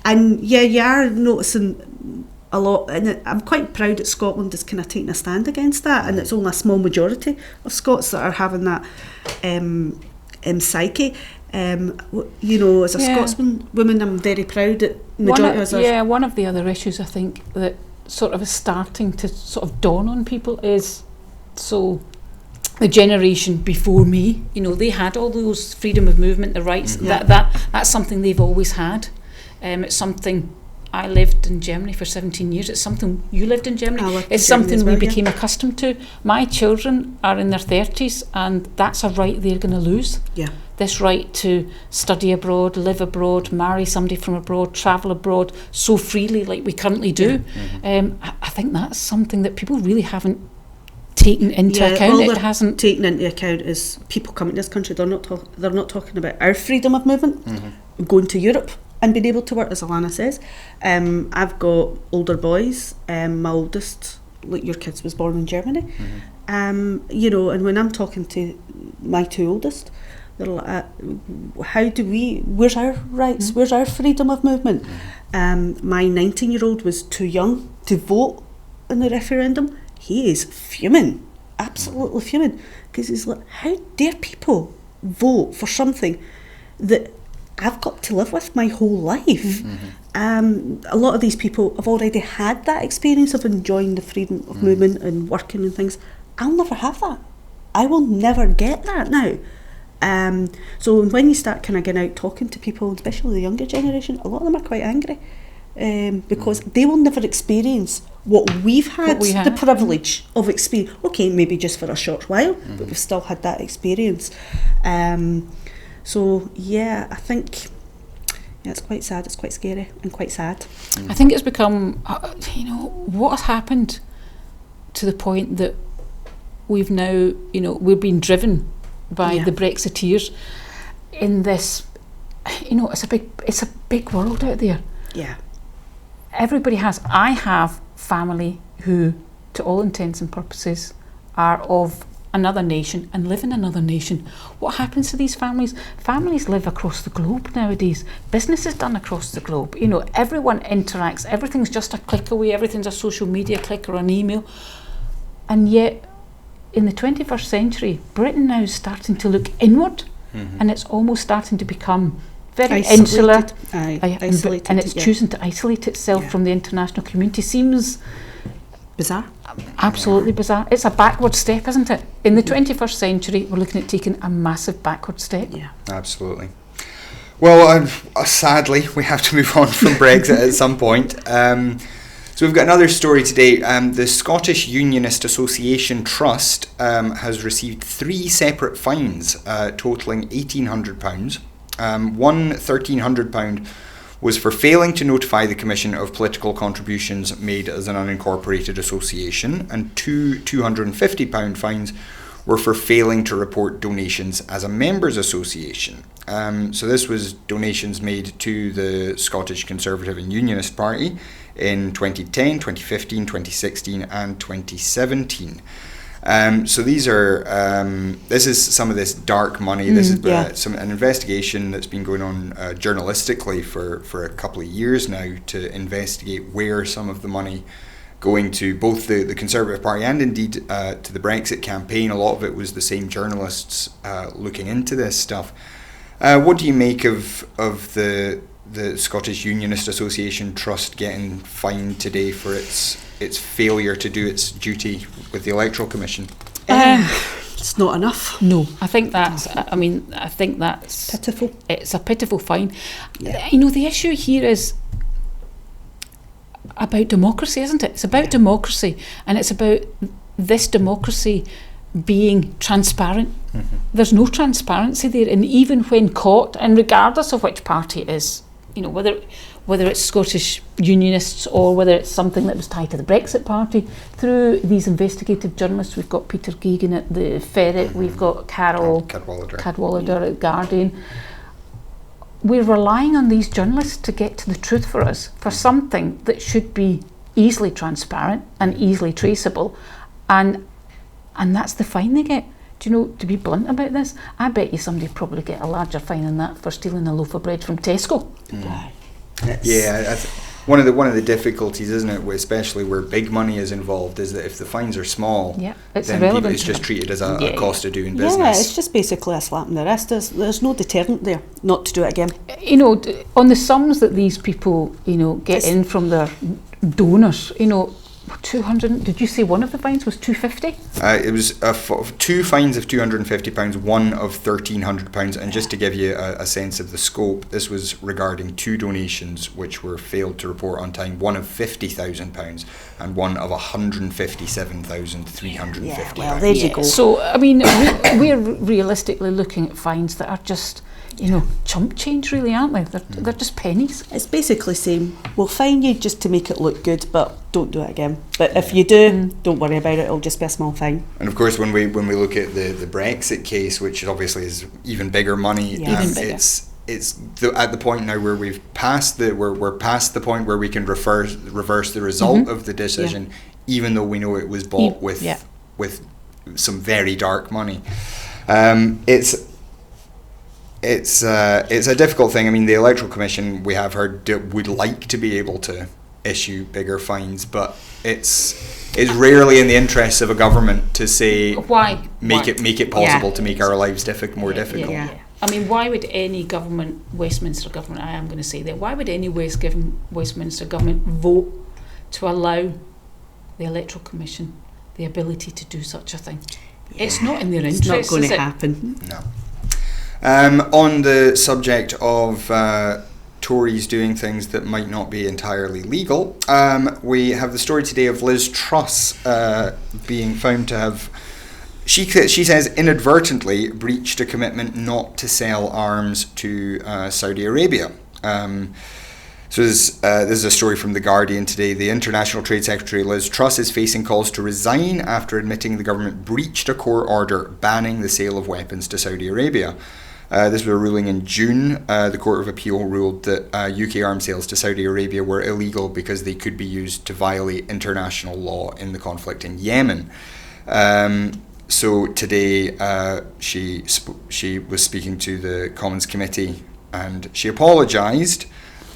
and you are noticing a lot, and I'm quite proud that Scotland is kind of taking a stand against that, and it's only a small majority of Scots that are having that psyche. You know, as a Scotsman woman, I'm very proud that majority of us. One of the other issues I think that sort of is starting to sort of dawn on people is, so the generation before me, you know, they had all those freedom of movement, the rights. That's something they've always had. It's something. I lived in Germany for 17 years. It's something you lived in Germany. It's something we became accustomed to. My children are in their 30s, and that's a right they're going to lose. this right to study abroad, live abroad, marry somebody from abroad, travel abroad so freely like we currently do. I think that's something that people really haven't taken into account. All It they're hasn't. taken into account is people coming to this country. They're not talking about our freedom of movement, going to Europe and being able to work, as Alana says. I've got older boys. My oldest, like your kids, was born in Germany. You know, and when I'm talking to my two oldest, they're like, where's our rights? Where's our freedom of movement? My 19-year-old was too young to vote in the referendum. He is fuming, absolutely fuming, because he's like, how dare people vote for something that I've got to live with my whole life? A lot of these people have already had that experience of enjoying the freedom of movement and working and things. I'll never have that. I will never get that now. So when you start kind of getting out talking to people, especially the younger generation, a lot of them are quite angry because they will never experience what we've had, the privilege of experience. Okay, maybe just for a short while, but we've still had that experience. So yeah, I think it's quite sad. It's quite scary and quite sad. I think it's become, what has happened to the point that we've now, we're being driven by the Brexiteers in this, it's a big world out there. Yeah. I have family who, to all intents and purposes, are of another nation and live in another nation. What happens to these families? Families live across the globe nowadays. Business is done across the globe. Everyone interacts. Everything's just a click away. Everything's a social media click or an email. And yet, in the 21st century, Britain now is starting to look inward, and it's almost starting to become very insular, isolated, and it's choosing to isolate itself from the international community. Seems bizarre. Absolutely bizarre. It's a backward step, isn't it? In the 21st century, we're looking at taking a massive backward step. Yeah, absolutely. Well, sadly, we have to move on from Brexit at some point. So we've got another story today. The Scottish Unionist Association Trust has received 3 separate fines totalling £1,800. One £1,300 was for failing to notify the Commission of political contributions made as an unincorporated association, and 2 £250 fines were for failing to report donations as a members' association. So this was donations made to the Scottish Conservative and Unionist Party in 2010, 2015, 2016 and 2017. So these are this is some of this dark money. This is an investigation that's been going on journalistically for a couple of years now to investigate where some of the money going to both the Conservative Party and indeed to the Brexit campaign. A lot of it was the same journalists looking into this stuff. What do you make of the Scottish Unionist Association Trust getting fined today for its failure to do its duty with the Electoral Commission? It's not enough. No, I think that's pitiful. It's a pitiful fine. Yeah. The issue here is about democracy, isn't it? It's about democracy, and it's about this democracy being transparent. There's no transparency there, and even when caught, and regardless of which party it is, whether it's Scottish Unionists or whether it's something that was tied to the Brexit Party, through these investigative journalists, we've got Peter Geoghegan at the Ferret, we've got Carol Cadwallader at Guardian. We're relying on these journalists to get to the truth for us, for something that should be easily transparent and easily traceable, and that's the fine they get. Do you know, to be blunt about this, I bet you somebody probably get a larger fine than that for stealing a loaf of bread from Tesco. Yeah, one of the difficulties, isn't it, especially where big money is involved, is that if the fines are small, then it's just treated as a cost of doing business. Yeah, it's just basically a slap in the wrist. There's no deterrent there not to do it again. On the sums that these people, get in from their donors, 200. Did you say one of the fines was 250? It was two fines of £250, one of £1,300. And just to give you a sense of the scope, this was regarding two donations which were failed to report on time, one of £50,000 and one of £157,350. Well, there you go. So, I mean, we're realistically looking at fines that are just, chump change, really, aren't they? They're just pennies. It's basically saying, we'll fine you just to make it look good, but don't do it again. But if you do, don't worry about it, it'll just be a small fine. And of course, when we look at the Brexit case, which obviously is even bigger money, Even bigger. it's at the point now where we're past the point where we can reverse the result of the decision, even though we know it was bought with some very dark money. It's a difficult thing. I mean, the Electoral Commission, we have heard, would like to be able to issue bigger fines, but it's rarely in the interests of a government to say make it possible to make our lives more difficult. Yeah. I mean, why would any government, Westminster government, I am going to say that, why would any Westminster government vote to allow the Electoral Commission the ability to do such a thing? It's not in their interest. It's not going to happen. No. On the subject of Tories doing things that might not be entirely legal, we have the story today of Liz Truss being found to have, she says, inadvertently breached a commitment not to sell arms to Saudi Arabia. So this is a story from The Guardian today. The International Trade Secretary Liz Truss is facing calls to resign after admitting the government breached a court order banning the sale of weapons to Saudi Arabia. This was a ruling in June. The Court of Appeal ruled that UK arms sales to Saudi Arabia were illegal because they could be used to violate international law in the conflict in Yemen. So today she was speaking to the Commons Committee and she apologised,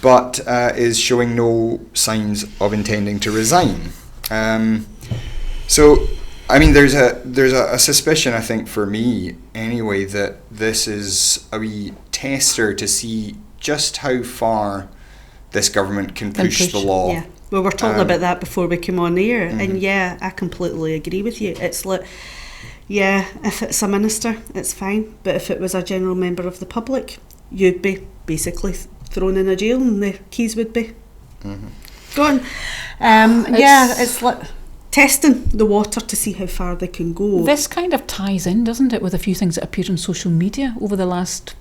but is showing no signs of intending to resign. So, I mean, there's a suspicion, I think, for me anyway, that this is a wee tester to see just how far this government can push the law. Yeah, we were talking about that before we came on air, and yeah, I completely agree with you. It's like, yeah, if it's a minister, it's fine, but if it was a general member of the public, you'd be basically thrown in a jail and the keys would be gone. It's like testing the water to see how far they can go. This kind of ties in, doesn't it, with a few things that appeared on social media over the last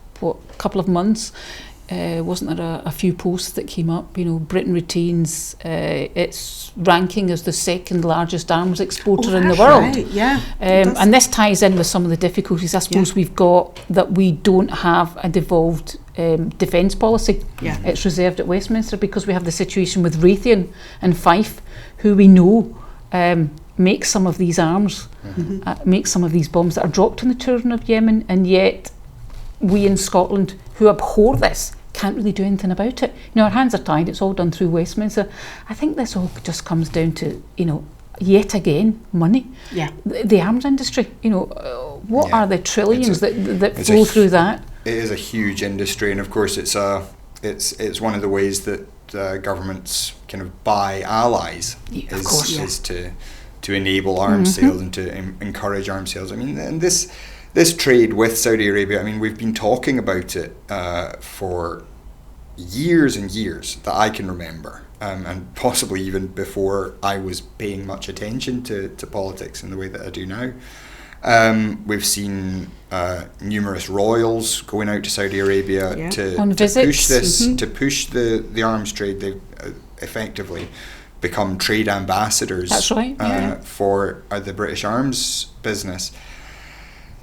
couple of months. Wasn't there a few posts that came up? Britain retains its ranking as the second largest arms exporter in the world. Right, yeah. And this ties in with some of the difficulties, I suppose, we've got, that we don't have a devolved defence policy. Yeah. It's reserved at Westminster because we have the situation with Raytheon and Fife, who we know make some of these arms, make some of these bombs that are dropped in the Turn of Yemen, and yet we in Scotland, who abhor this, can't really do anything about it. Our hands are tied. It's all done through Westminster. I think this all just comes down to, yet again, money. Yeah. The arms industry. What are the trillions that flow through that? It is a huge industry, and of course, it's one of the ways that governments kind of buy allies. Is to enable arms sales and to encourage arms sales. I mean, and this trade with Saudi Arabia, I mean, we've been talking about it for years and years that I can remember, and possibly even before I was paying much attention to politics in the way that I do now. We've seen numerous royals going out to Saudi Arabia to push this, to push the arms trade. They've effectively become trade ambassadors. That's right. For the British arms business.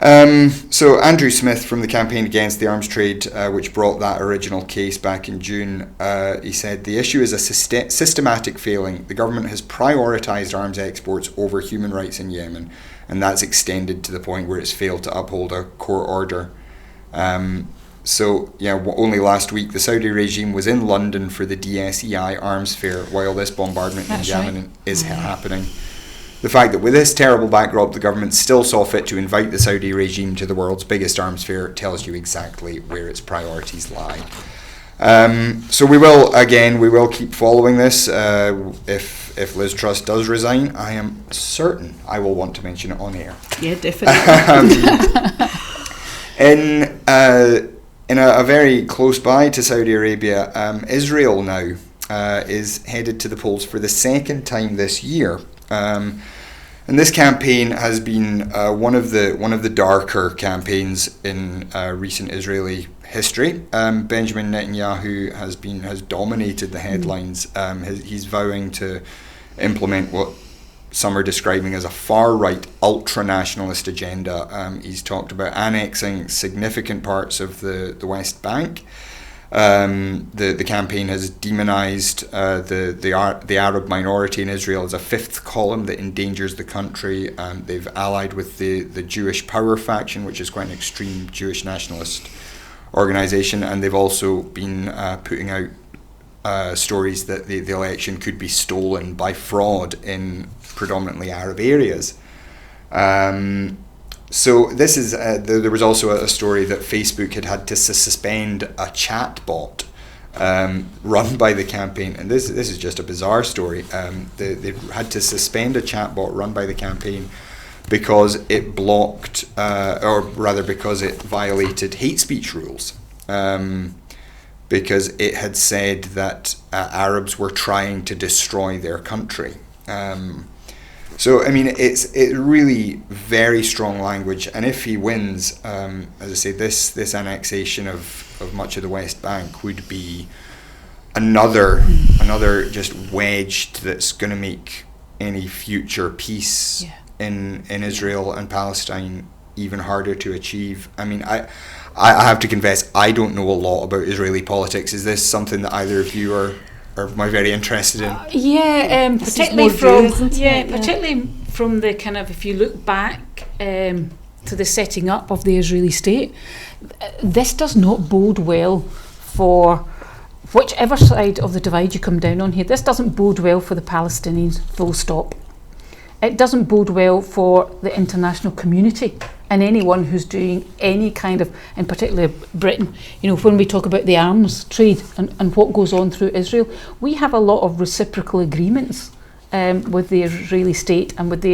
So Andrew Smith from the Campaign Against the Arms Trade, which brought that original case back in June, he said, the issue is a systematic failing. The government has prioritised arms exports over human rights in Yemen, and that's extended to the point where it's failed to uphold a court order. Only last week the Saudi regime was in London for the DSEI arms fair while this bombardment in Yemen is happening. The fact that with this terrible backdrop the government still saw fit to invite the Saudi regime to the world's biggest arms fair tells you exactly where its priorities lie. So we will keep following this. If Liz Truss does resign, I am certain I will want to mention it on air. Yeah, definitely. In a very close by to Saudi Arabia, Israel now is headed to the polls for the second time this year. And this campaign has been one of the darker campaigns in recent Israeli history. Benjamin Netanyahu has dominated the headlines. He's vowing to implement what some are describing as a far-right ultra-nationalist agenda. He's talked about annexing significant parts of the West Bank. The campaign has demonized the Arab minority in Israel as a fifth column that endangers the country. They've allied with the Jewish Power faction, which is quite an extreme Jewish nationalist organisation, and they've also been putting out stories that the election could be stolen by fraud in predominantly Arab areas. So this is there was also a story that Facebook had to suspend a chat bot run by the campaign, and this is just a bizarre story. They had to suspend a chat bot run by the campaign because it blocked, or rather because it violated hate speech rules. Because it had said that Arabs were trying to destroy their country. So I mean, it's really very strong language, and if he wins, as I say, this annexation of much of the West Bank would be another just wedge that's going to make any future peace in Israel and Palestine even harder to achieve. I mean, I have to confess, I don't know a lot about Israeli politics. Is this something that either of you are very interested in? Particularly from the kind of, if you look back to the setting up of the Israeli state, this does not bode well for whichever side of the divide you come down on here. This doesn't bode well for the Palestinians, full stop. It doesn't bode well for the international community and anyone who's doing any kind of, in particular Britain, when we talk about the arms trade and what goes on through Israel, we have a lot of reciprocal agreements with the Israeli state and with the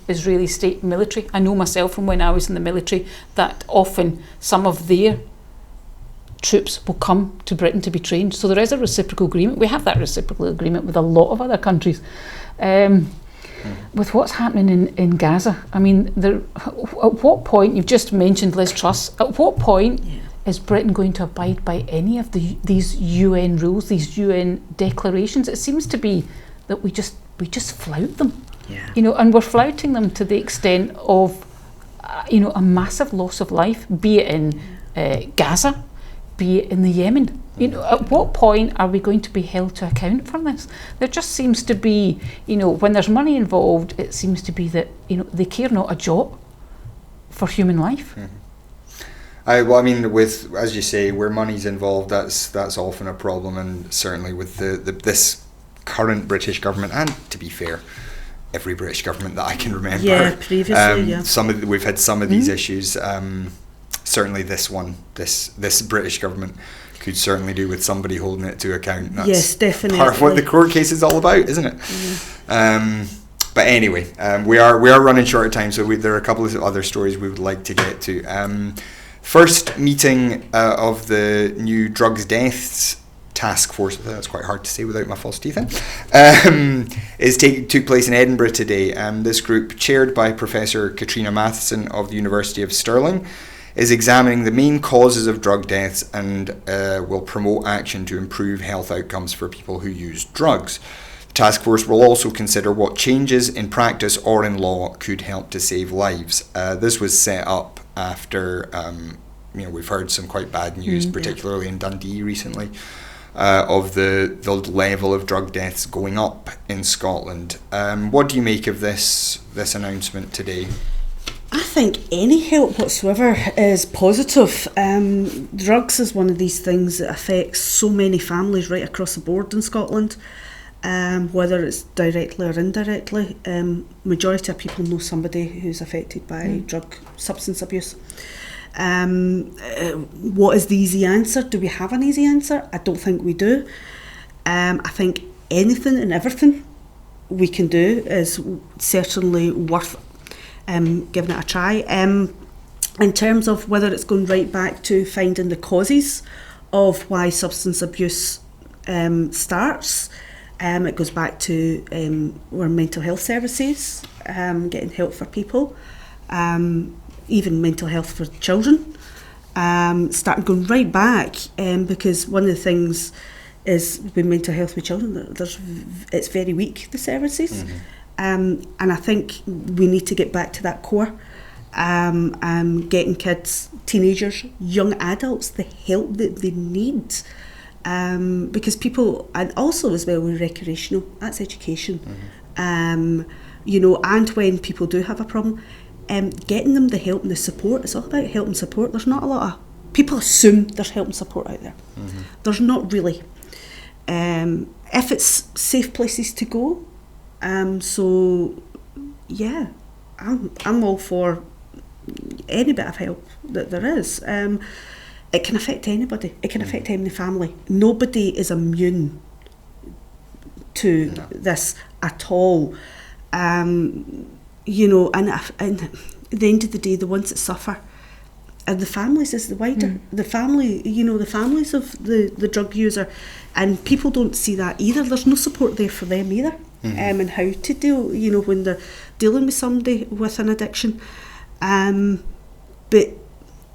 Israeli state military. I know myself from when I was in the military that often some of their troops will come to Britain to be trained. So there is a reciprocal agreement. We have that reciprocal agreement with a lot of other countries. With what's happening in Gaza, I mean, at what point, you've just mentioned Liz Truss, at what point is Britain going to abide by any of these UN rules, these UN declarations? It seems to be that we just flout them, and we're flouting them to the extent of, a massive loss of life, be it in Gaza, be it in the Yemen. At what point are we going to be held to account for this? There just seems to be, when there's money involved, it seems to be that, they care not a jot for human life. With, as you say, where money's involved, that's often a problem, and certainly with this current British government, and to be fair, every British government that I can remember. Yeah, previously, we've had some of these issues. Certainly this one, this British government could certainly do with somebody holding it to account. That's yes, definitely part of what the court case is all about, isn't it? But anyway, we are running short of time, so there are a couple of other stories we would like to get to. First meeting of the new drugs deaths task force, that's quite hard to say without my false teeth in, took place in Edinburgh today. This group, chaired by Professor Katrina Matheson of the University of Stirling, is examining the main causes of drug deaths and will promote action to improve health outcomes for people who use drugs. The task force will also consider what changes in practice or in law could help to save lives. This was set up after we've heard some quite bad news, particularly in Dundee recently, of the level of drug deaths going up in Scotland. What do you make of this announcement today? I think any help whatsoever is positive. Drugs is one of these things that affects so many families right across the board in Scotland, whether it's directly or indirectly. Majority of people know somebody who's affected by drug substance abuse. What is the easy answer? Do we have an easy answer? I don't think we do. I think anything and everything we can do is certainly worth giving it a try. In terms of whether it's going right back to finding the causes of why substance abuse starts, it goes back to our mental health services, getting help for people, even mental health for children, starting going right back, because one of the things is with mental health with children, it's very weak, the services. And I think we need to get back to that core, getting kids, teenagers, young adults the help that they need. Because people, and also as well with recreational, that's education. You know, and when people do have a problem, getting them the help and the support. It's all about help and support. There's not a lot of, people assume there's help and support out there. There's not really. If it's safe places to go, so yeah, I'm all for any bit of help that there is. It can affect anybody. It can affect any family. Nobody is immune to this at all. You know, and at the end of the day, the ones that suffer are the families, is the wider, the family, you know, the families of the drug user. And people don't see that either. There's no support there for them either. And how to deal, you know, when they're dealing with somebody with an addiction. But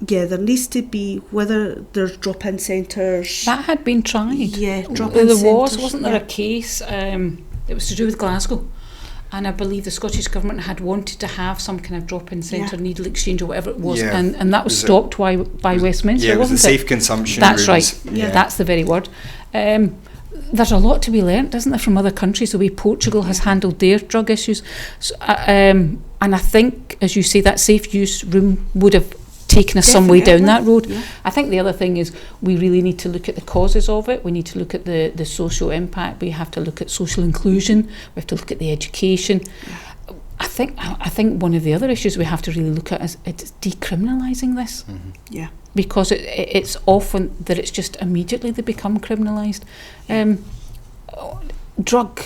yeah, there needs to be, whether there's drop-in centres. That had been tried. Yeah, drop-in there centres. wasn't there a case? It was to do with Glasgow, and I believe the Scottish Government had wanted to have some kind of drop-in centre, needle exchange or whatever it was, and that was stopped by Westminster. Yeah, it was wasn't the safe consumption. That's rooms. right. Yeah, that's the very word. There's a lot to be learnt, isn't there, from other countries, the way Portugal has handled their drug issues. So, and I think, as you say, that safe use room would have taken us some way down that road. Yeah. I think the other thing is we really need to look at the causes of it. We need to look at the social impact. We have to look at social inclusion. We have to look at the education. Yeah. I think one of the other issues we have to really look at is it's decriminalising this. Yeah. Because it's often that it's just immediately they become criminalised. Drug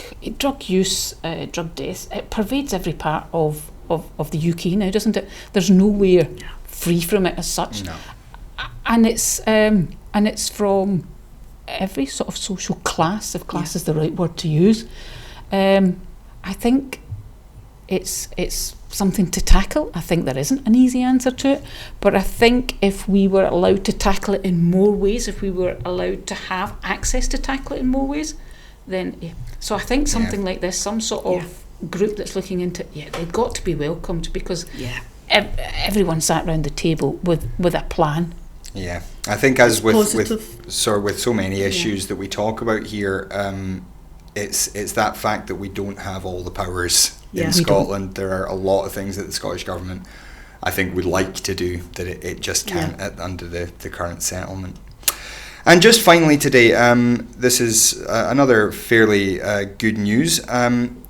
use, drug deaths, it pervades every part of the UK now, doesn't it? There's nowhere free from it as such. No. And it's from every sort of social class, if class is the right word to use. I think it's something to tackle. I think there isn't an easy answer to it, but I think if we were allowed to tackle it in more ways, if we were allowed to have access to tackle it in more ways, then so I think something like this, some sort of group that's looking into it, they've got to be welcomed, because everyone sat around the table with a plan. Yeah, I think as with Positive. with so many issues that we talk about here, it's that fact that we don't have all the powers in Scotland. There are a lot of things that the Scottish Government, I think, would like to do that it just can't under the current settlement. And just finally today, this is another fairly good news.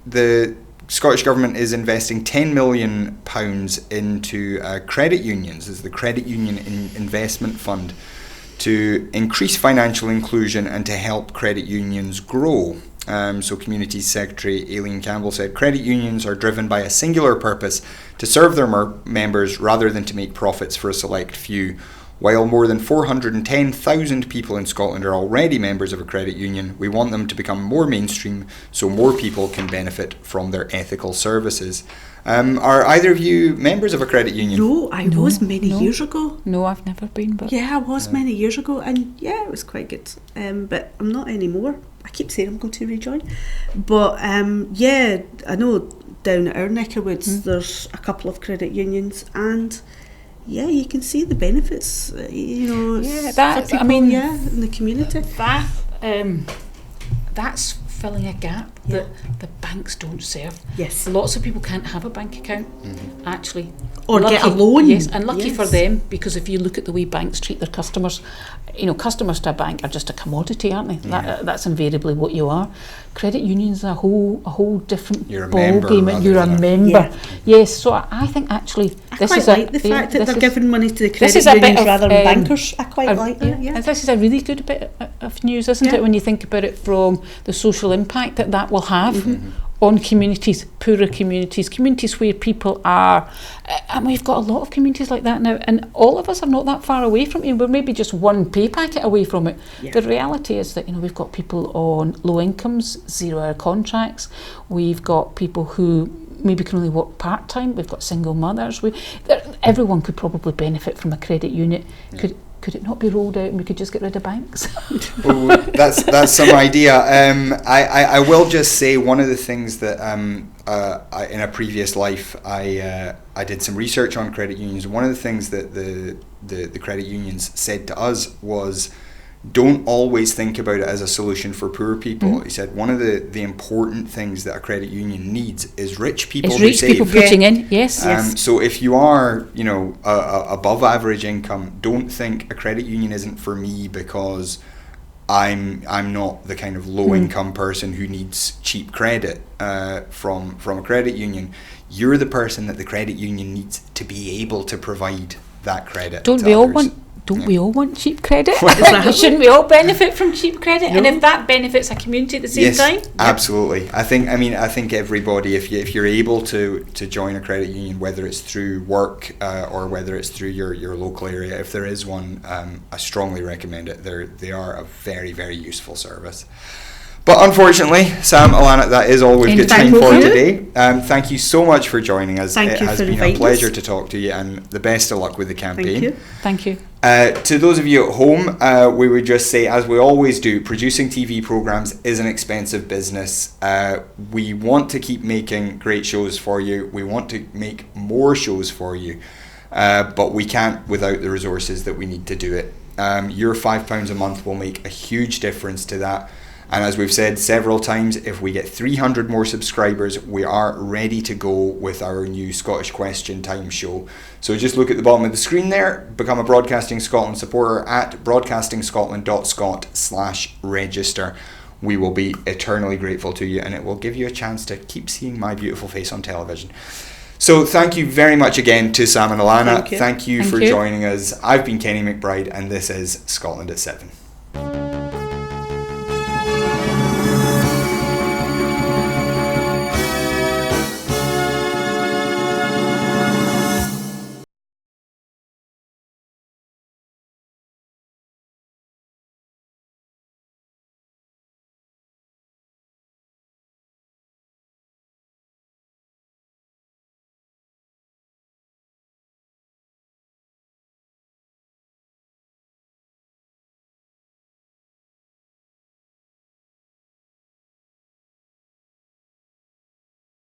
The Scottish Government is investing £10 million into credit unions. This is the Credit Union Investment Fund, to increase financial inclusion and to help credit unions grow. So Communities Secretary Aileen Campbell said, credit unions are driven by a singular purpose: to serve their members rather than to make profits for a select few. While more than 410,000 people in Scotland are already members of a credit union, we want them to become more mainstream so more people can benefit from their ethical services. Are either of you members of a credit union? No, I was many years ago. No, I've never been. But I was many years ago, and it was quite good. But I'm not anymore. I keep saying I'm going to rejoin. But I know down at our neck of woods there's a couple of credit unions, and you can see the benefits, for people, in the community. That's filling a gap that the banks don't serve. Yes. Lots of people can't have a bank account, actually. Or get a loan. Yes, and lucky Yes. for them, because if you look at the way banks treat their customers, customers to a bank are just a commodity, aren't they? That's invariably what you are. Credit unions are a whole different You're a ball member game. rather You're a than a- member. Yeah. Yes, so I think actually I this quite is like the fact that they're giving money to the this credit is a bit unions of, rather than um, bankers. I quite like that, yeah. And this is a really good bit of news, isn't Yeah. it, when you think about it from the social impact that will have on communities, poorer communities, communities where people are, and we've got a lot of communities like that now, and all of us are not that far away from it. We're maybe just one pay packet away from it. Yeah. The reality is that we've got people on low incomes, 0-hour contracts. We've got people who maybe can only work part-time. We've got single mothers. Everyone could probably benefit from a credit unit. Could it not be rolled out and we could just get rid of banks? Ooh, that's some idea. I will just say one of the things that in a previous life I did some research on credit unions. One of the things that the credit unions said to us was, don't always think about it as a solution for poor people. He said one of the important things that a credit union needs is rich people It's who rich save. people putting in, yes. So if you are, above average income, don't think a credit union isn't for me because I'm not the kind of low income person who needs cheap credit from a credit union. You're the person that the credit union needs to be able to provide that credit. Don't to we all others. want? Don't we all want cheap credit? Exactly. Shouldn't we all benefit from cheap credit? No. And if that benefits a community at the same Yes, time, absolutely. I think everybody, if you're able to join a credit union, whether it's through work or whether it's through your local area, if there is one, I strongly recommend it. They are a very, very useful service. But unfortunately, Sam, Alana, that is all we've got time Thank for you. today. Thank you so much for joining us. Thank it you has for been a inviting pleasure us. to talk to you, and the best of luck with the campaign. Thank you. thank you. To those of you at home, we would just say, as we always do, producing TV programs is an expensive business. We want to keep making great shows for you. We want to make more shows for you, but we can't without the resources that we need to do it. Your £5 a month will make a huge difference to that. And as we've said several times, if we get 300 more subscribers, we are ready to go with our new Scottish Question Time show. So just look at the bottom of the screen there, become a Broadcasting Scotland supporter at broadcastingscotland.scot/register. We will be eternally grateful to you, and it will give you a chance to keep seeing my beautiful face on television. So thank you very much again to Sam and Alana. Thank you. Thank you Thank for you. joining us. I've been Kenny McBride, and this is Scotland at 7.